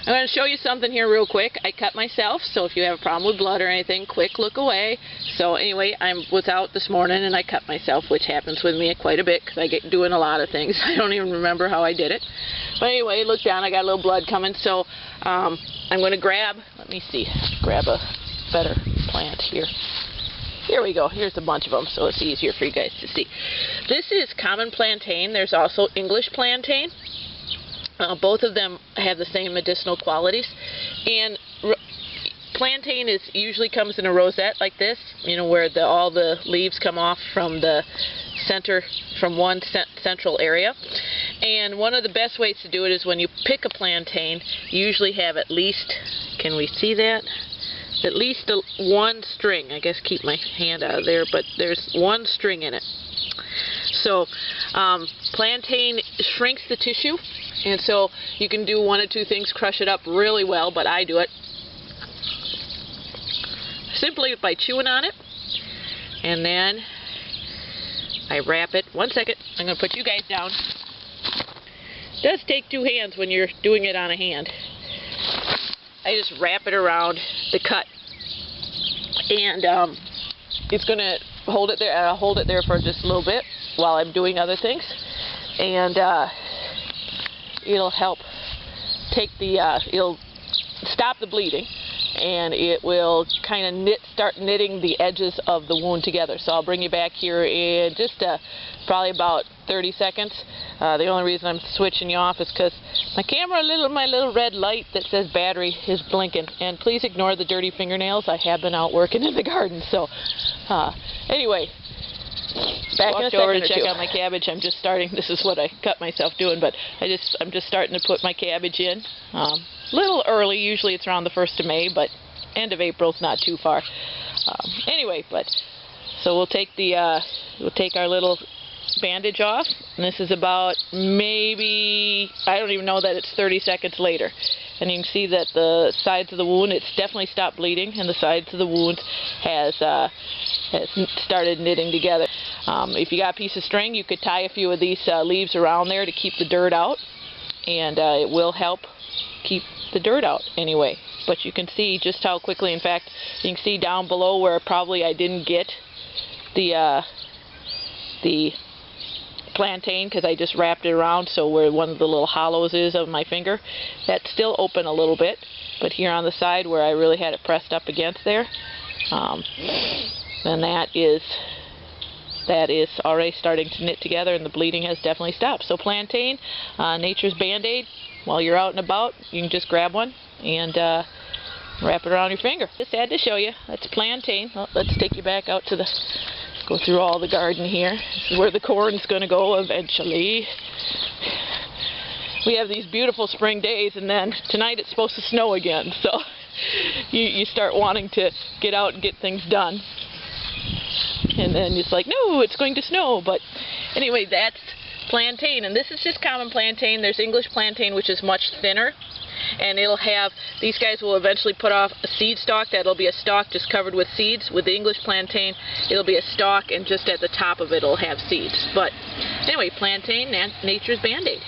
I'm going to show you something here real quick. I cut myself, so if you have a problem with blood or anything, quick look away. So anyway, I was out this morning and I cut myself, which happens with me quite a bit because I get doing a lot of things. I don't even remember how I did it. But anyway, look down, I got a little blood coming, so I'm going to grab, let me see, grab a better plant here. Here we go. Here's a bunch of them, so it's easier for you guys to see. This is common plantain. There's also English plantain. Both of them have the same medicinal qualities. And plantain usually comes in a rosette like this, you know, where all the leaves come off from the center, from one central area. And one of the best ways to do it is when you pick a plantain, you usually have at least, can we see that? At least one string. I guess keep my hand out of there, but there's one string in it. So plantain shrinks the tissue, and so you can do one of two things: crush it up really well, but I do it simply by chewing on it, and then I wrap it. One second, I'm going to put you guys down. It does take two hands when you're doing it on a hand. I just wrap it around the cut, and it's going to hold it there. I'll hold it there for just a little bit while I'm doing other things, and it'll help take the, it'll stop the bleeding, and it will kind of start knitting the edges of the wound together. So I'll bring you back here in just probably about 30 seconds. The only reason I'm switching you off is because my camera, my little red light that says battery is blinking. And please ignore the dirty fingernails. I have been out working in the garden. So anyway, back in a second to check out my cabbage. I'm just starting. This is what I cut myself doing, but I'm just starting to put my cabbage in. A little early. Usually it's around the 1st of May, but end of April's not too far. Anyway, so we'll take our little bandage off, and this is about maybe, I don't even know that it's 30 seconds later, and you can see that the sides of the wound, it's definitely stopped bleeding, and the sides of the wound has started knitting together. If you got a piece of string, you could tie a few of these leaves around there to keep the dirt out, and it will help keep the dirt out anyway. But you can see just how quickly, in fact, you can see down below where probably I didn't get the plantain because I just wrapped it around, so where one of the little hollows is of my finger, that's still open a little bit, but here on the side where I really had it pressed up against there, then that is already starting to knit together, and the bleeding has definitely stopped. So plantain, nature's band-aid. While you're out and about, you can just grab one and wrap it around your finger. Just had to show you. That's plantain. Well, let's take you back out to go through all the garden here. This is where the corn's going to go eventually. We have these beautiful spring days, and then tonight it's supposed to snow again. So you start wanting to get out and get things done. And then it's like, no, it's going to snow. But anyway, that's plantain, and this is just common plantain. There's English plantain, which is much thinner, and it'll have, these guys will eventually put off a seed stalk. That'll be a stalk just covered with seeds. With the English plantain, it'll be a stalk, and just at the top of it will have seeds. But anyway, plantain, nature's band-aid.